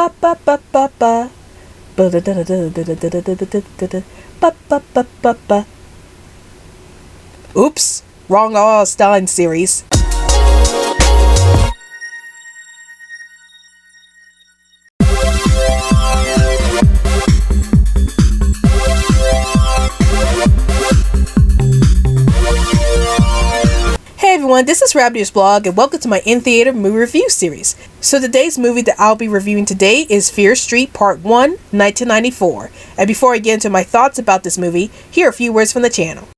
ba ba ba ba ba. Oops, wrong R.L. Stine series. Hey everyone, this is Rabbitearsblog and welcome to my in-theater movie review series. So today's movie that I'll be reviewing today is Fear Street Part 1, 1994. And before I get into my thoughts about this movie, here are a few words from the channel.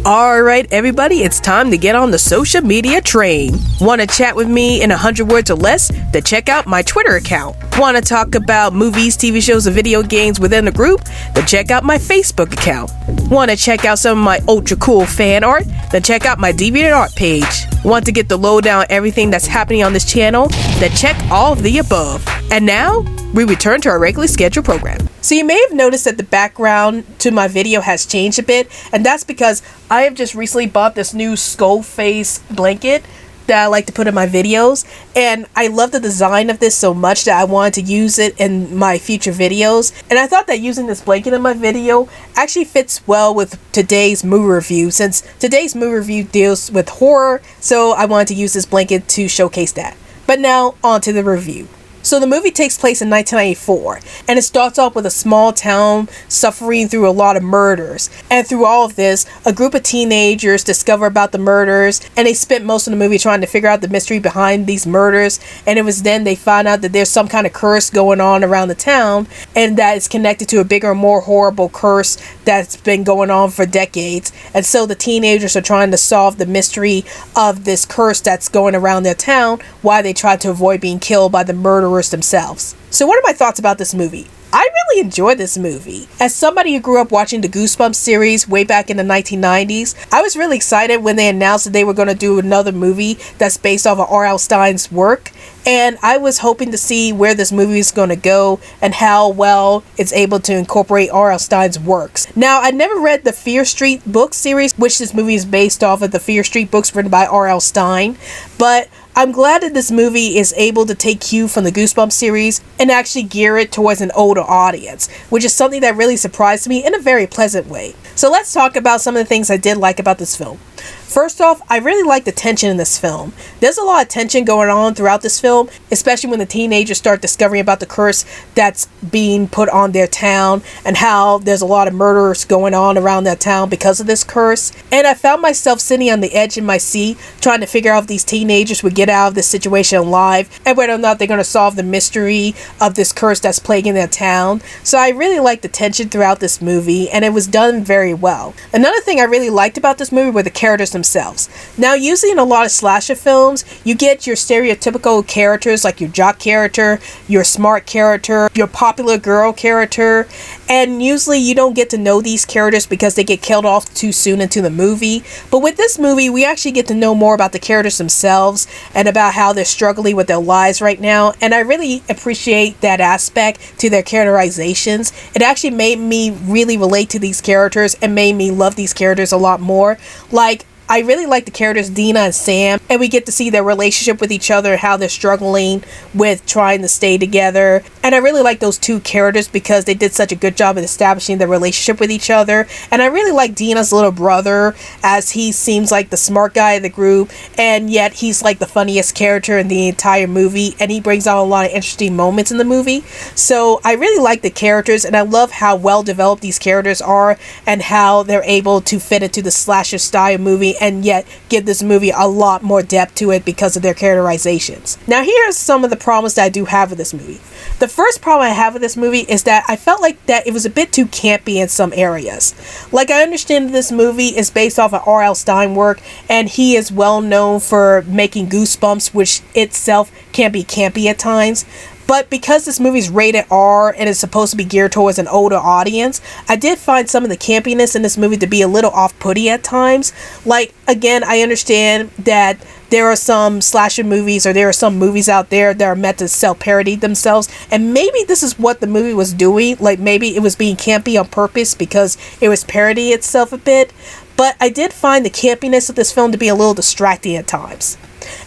Alright everybody, it's time to get on the social media train. Want to chat with me in 100 words or less? Then check out my Twitter account. Want to talk about movies, TV shows, and video games within the group? Then check out my Facebook account. Want to check out some of my ultra cool fan art? Then check out my DeviantArt page. Want to get the lowdown on everything that's happening on this channel? Then check all of the above. And now, we return to our regularly scheduled program. So you may have noticed that the background to my video has changed a bit, and that's because I have just recently bought this new skull face blanket that I like to put in my videos, and I love the design of this so much that I wanted to use it in my future videos. And I thought that using this blanket in my video actually fits well with today's movie review, since today's movie review deals with horror, so I wanted to use this blanket to showcase that. But now, on to the review. So the movie takes place in 1994, and it starts off with a small town suffering through a lot of murders. And through all of this, a group of teenagers discover about the murders, and they spent most of the movie trying to figure out the mystery behind these murders. And it was then they find out that there's some kind of curse going on around the town, and that it's connected to a bigger, more horrible curse that's been going on for decades. And so the teenagers are trying to solve the mystery of this curse that's going around their town, while they try to avoid being killed by the murderers themselves. So what are my thoughts about this movie? I really enjoyed this movie. As somebody who grew up watching the Goosebumps series way back in the 1990s, I was really excited when they announced that they were going to do another movie that's based off of R.L. Stine's work. And I was hoping to see where this movie is going to go and how well it's able to incorporate R.L. Stine's works. Now, I never read the Fear Street book series, which this movie is based off of the Fear Street books written by R.L. Stine, but I'm glad that this movie is able to take cue from the Goosebumps series and actually gear it towards an older audience, which is something that really surprised me in a very pleasant way. So let's talk about some of the things I did like about this film. First off, I really like the tension in this film. There's a lot of tension going on throughout this film, especially when the teenagers start discovering about the curse that's being put on their town and how there's a lot of murders going on around that town because of this curse. And I found myself sitting on the edge in my seat trying to figure out if these teenagers would get out of this situation alive and whether or not they're going to solve the mystery of this curse that's plaguing their town. So I really liked the tension throughout this movie, and it was done very well. Another thing I really liked about this movie were the characters themselves. Now, usually in a lot of slasher films, you get your stereotypical characters like your jock character, your smart character, your popular girl character, and usually you don't get to know these characters because they get killed off too soon into the movie. But with this movie, we actually get to know more about the characters themselves and about how they're struggling with their lives right now, and I really appreciate that aspect to their characterizations. It actually made me really relate to these characters and made me love these characters a lot more. Like, I really like the characters Dina and Sam, and we get to see their relationship with each other, how they're struggling with trying to stay together. And I really like those two characters because they did such a good job of establishing their relationship with each other. And I really like Dina's little brother, as he seems like the smart guy of the group, and yet he's like the funniest character in the entire movie, and he brings out a lot of interesting moments in the movie. So I really like the characters, and I love how well developed these characters are and how they're able to fit into the slasher style movie and yet give this movie a lot more depth to it because of their characterizations. Now, here's some of the problems that I do have with this movie. The first problem I have with this movie is that I felt like that it was a bit too campy in some areas. Like, I understand that this movie is based off of R.L. Stine work, and he is well known for making Goosebumps, which itself can be campy at times. But because this movie's rated R and is supposed to be geared towards an older audience, I did find some of the campiness in this movie to be a little off-putty at times. Like, again, I understand that there are some slasher movies, or there are some movies out there that are meant to self-parody themselves, and maybe this is what the movie was doing. Like, maybe it was being campy on purpose because it was parodying itself a bit. But I did find the campiness of this film to be a little distracting at times.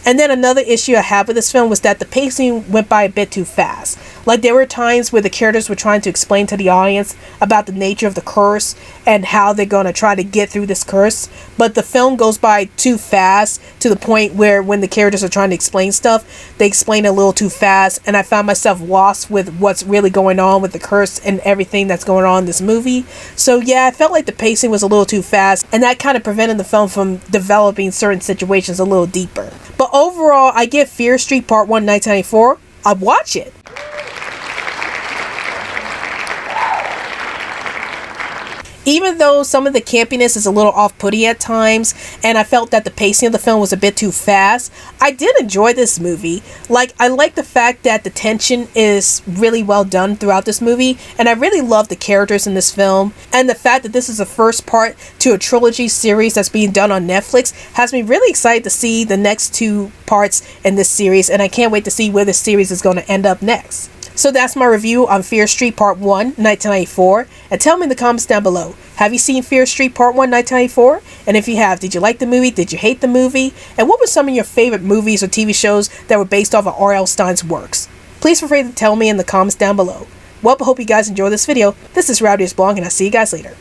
And then another issue I have with this film was that the pacing went by a bit too fast. Like, there were times where the characters were trying to explain to the audience about the nature of the curse and how they're going to try to get through this curse, but the film goes by too fast to the point where when the characters are trying to explain stuff, they explain a little too fast, and I found myself lost with what's really going on with the curse and everything that's going on in this movie. So yeah, I felt like the pacing was a little too fast, and that kind of prevented the film from developing certain situations a little deeper. But overall, I give Fear Street Part 1 1994. I'd watch it. Even though some of the campiness is a little off-putting at times, and I felt that the pacing of the film was a bit too fast, I did enjoy this movie. Like, I like the fact that the tension is really well done throughout this movie, and I really love the characters in this film, and the fact that this is the first part to a trilogy series that's being done on Netflix has me really excited to see the next 2 parts in this series, and I can't wait to see where this series is going to end up next. So that's my review on Fear Street Part 1, 1994. And tell me in the comments down below, have you seen Fear Street Part 1, 1994? And if you have, did you like the movie? Did you hate the movie? And what were some of your favorite movies or TV shows that were based off of R.L. Stine's works? Please feel free to tell me in the comments down below. Well, I hope you guys enjoyed this video. This is Rabbitearsblog, and I'll see you guys later.